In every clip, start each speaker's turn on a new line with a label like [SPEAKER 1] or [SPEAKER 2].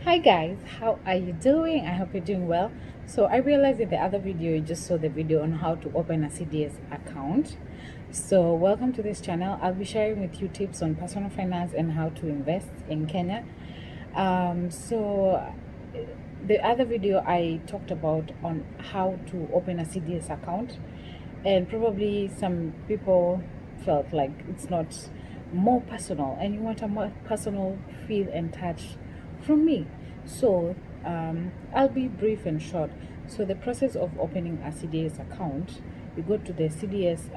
[SPEAKER 1] Hi guys, how are you doing? I hope you're doing well. So I realized in the other video you just saw the video on how to open a CDS account. So welcome to this channel. I'll be sharing with you tips on personal finance and how to invest in Kenya. The other video I talked about on how to open a CDS account, and probably some people felt like it's not more personal and you want a more personal feel and touch from me. So I'll be brief and short. So the process of opening a CDS account, you go to the CDS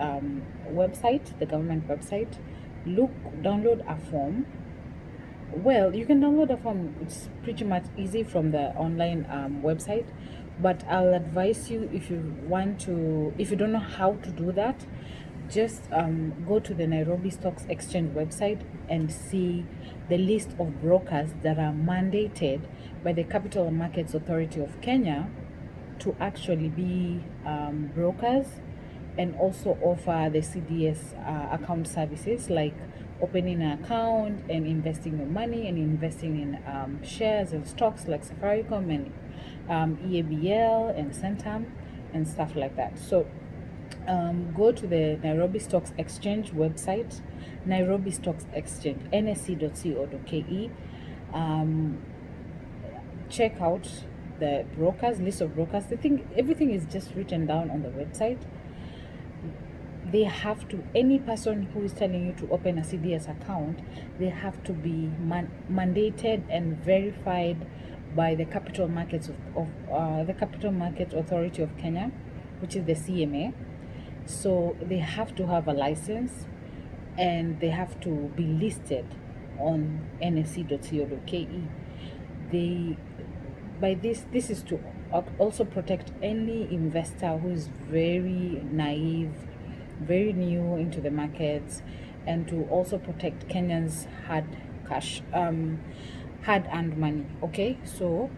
[SPEAKER 1] website, the government website, download a form. Well, you can download a form. It's pretty much easy from the online website, but I'll advise you, if you don't know how to do that, just go to the Nairobi Stocks Exchange website and see the list of brokers that are mandated by the Capital Markets Authority of Kenya to actually be brokers and also offer the CDS account services like opening an account and investing your money and investing in shares and stocks like Safaricom and EABL and Centum and stuff like that. So go to the Nairobi Stocks Exchange website, Nairobi Stocks Exchange, nsc.co.ke. Check out the brokers, list of brokers. Everything is just written down on the website. They have to, any person who is telling you to open a CDS account, they have to be mandated and verified by the Capital Markets of the Capital Markets Authority of Kenya, which is the CMA. So they have to have a license and they have to be listed on nsc.co.ke. This is to also protect any investor who is very naive, very new into the markets, and to also protect Kenyans' hard-earned money. Okay, so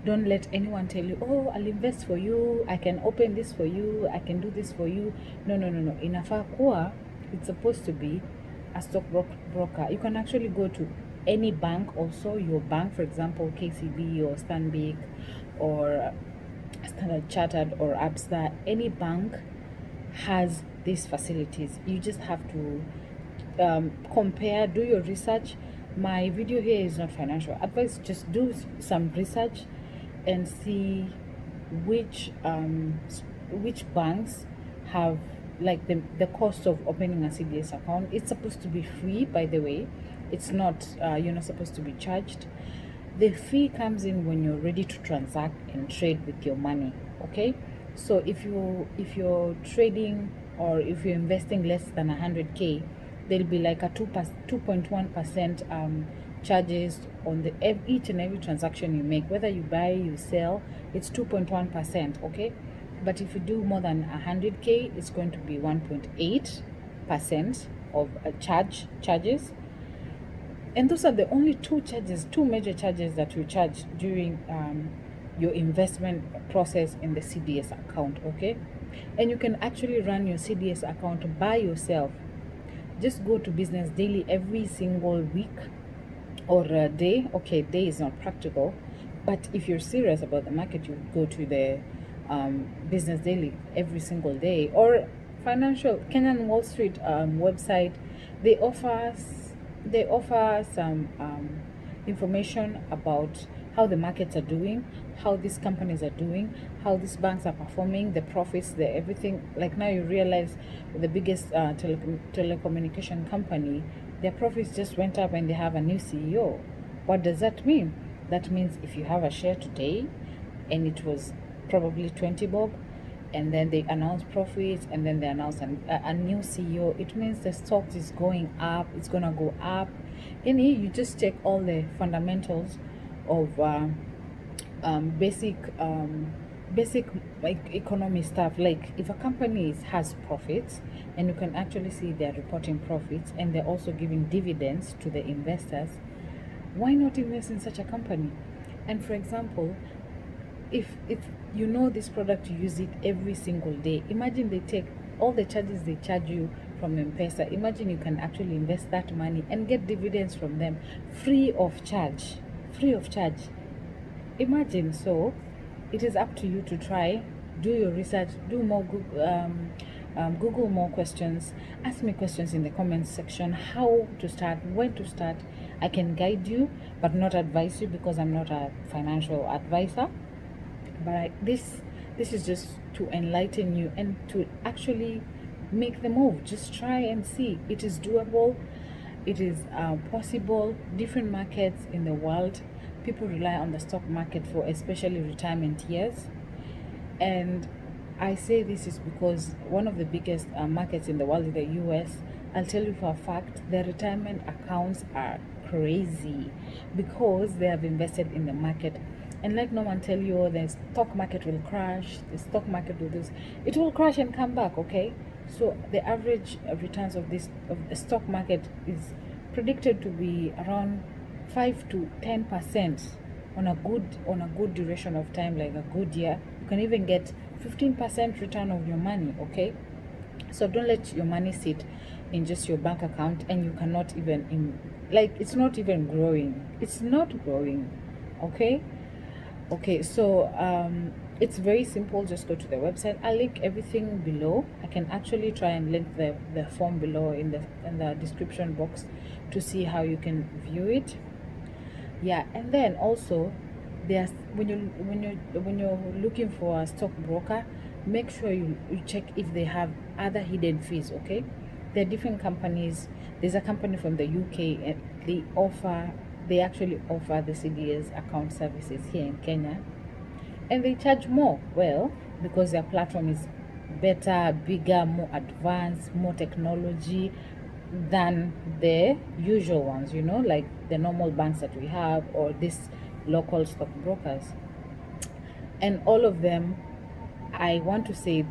[SPEAKER 1] don't let anyone tell you, oh, I'll invest for you, I can open this for you, I can do this for you. No. Inafaa kuwa, it's supposed to be a stock broker. You can actually go to any bank, also your bank, for example KCB or Stanbic or Standard Chartered or Absa. Any bank has these facilities. You just have to compare, do your research. My video here is not financial advice. Just do some research and see which banks have, like, the cost of opening a CDS account. It's supposed to be free, by the way. It's not, you're not supposed to be charged. The fee comes in when you're ready to transact and trade with your money. Okay, so if you're trading or if you're investing less than 100k, there'll be like a 2.1% charges on each and every transaction you make. Whether you buy, you sell, it's 2.1%. Okay, but if you do more than 100k, it's going to be 1.8% of charges. And those are the only two major charges that we charge during your investment process in the CDS account. Okay, and you can actually run your CDS account by yourself. Just go to Business Daily every single week or day. Okay, day is not practical, but if you're serious about the market, you go to the Business Daily every single day, or financial Kenyan Wall Street website. They offer some information about how the markets are doing, how these companies are doing, how these banks are performing, the profits, the everything. Like now you realize the biggest telecommunication company, their profits just went up and they have a new CEO. What does that mean? That means if you have a share today and it was probably 20 bob, and then they announce profits, and then they announce a new CEO, it means the stock is going up, it's gonna go up. And here you just check all the fundamentals of basic like economy stuff. Like if a company has profits and you can actually see they're reporting profits and they're also giving dividends to the investors, why not invest in such a company? And for example, if you know this product, you use it every single day. Imagine they take all the charges they charge you from M-Pesa. Imagine you can actually invest that money and get dividends from them free of charge. imagine. So it is up to you to try, do your research, do more Google more questions, ask me questions in the comments section, how to start, when to start. I can guide you but not advise you, because I'm not a financial advisor. But this is just to enlighten you and to actually make the move. Just try and see. It is doable. It is possible. Different markets in the world, people rely on the stock market for especially retirement years. And I say this is because one of the biggest markets in the world is the US. I'll tell you for a fact, their retirement accounts are crazy because they have invested in the market. And let no one tell you, oh, the stock market will crash, the stock market will this. It will crash and come back, okay? So the average returns of the stock market is predicted to be around 5 to 10% on a good duration of time, like a good year. You can even get 15% return of your money, okay? So don't let your money sit in just your bank account and you cannot even it's not even growing. It's not growing, okay? Okay, so it's very simple. Just go to the website. I'll link everything below. I can actually try and link the form below in the description box to see how you can view it. Yeah, and then also there's when you're looking for a stockbroker, make sure you check if they have other hidden fees, okay? There are different companies. There's a company from the UK and they actually offer the CDS account services here in Kenya, and they charge more, well, because their platform is better, bigger, more advanced, more technology than the usual ones, like the normal banks that we have or these local stockbrokers. And all of them, I want to say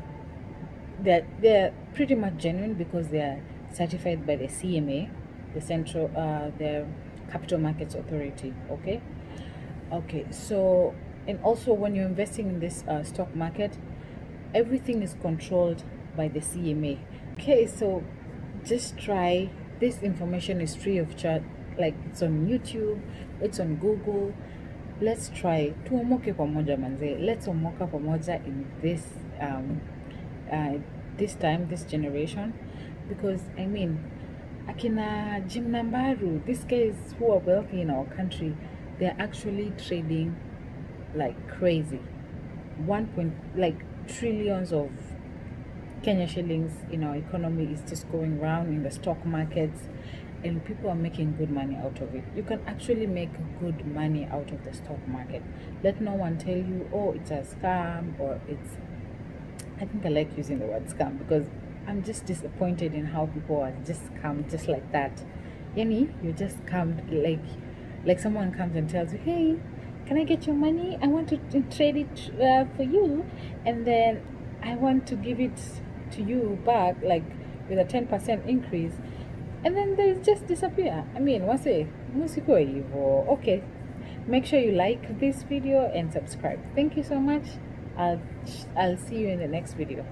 [SPEAKER 1] that they're pretty much genuine because they are certified by the CMA, the Capital Markets Authority, okay? Okay, so, and also when you're investing in this stock market, everything is controlled by the CMA. Okay, so just try. This information is free of charge. Like, it's on YouTube, it's on Google. Let's try. Tuomoke pamoja manze. Let's omoka pamoja in this time, this generation, because I mean, akina Jim Nambaru, these guys who are wealthy in our country, they're actually trading like crazy. Trillions of Kenya shillings in our economy is just going around in the stock markets, and people are making good money out of it. You can actually make good money out of the stock market. Let no one tell you, oh, it's a scam, or I think I like using the word scam because I'm just disappointed in how people are just scammed just like that. Yani, you're just scammed like someone comes and tells you, hey, can I get your money? I want to trade it for you, and then I want to give it to you back, like with a 10% increase, and then they just disappear. I mean, what's it? Okay, make sure you like this video and subscribe. Thank you so much. I'll see you in the next video.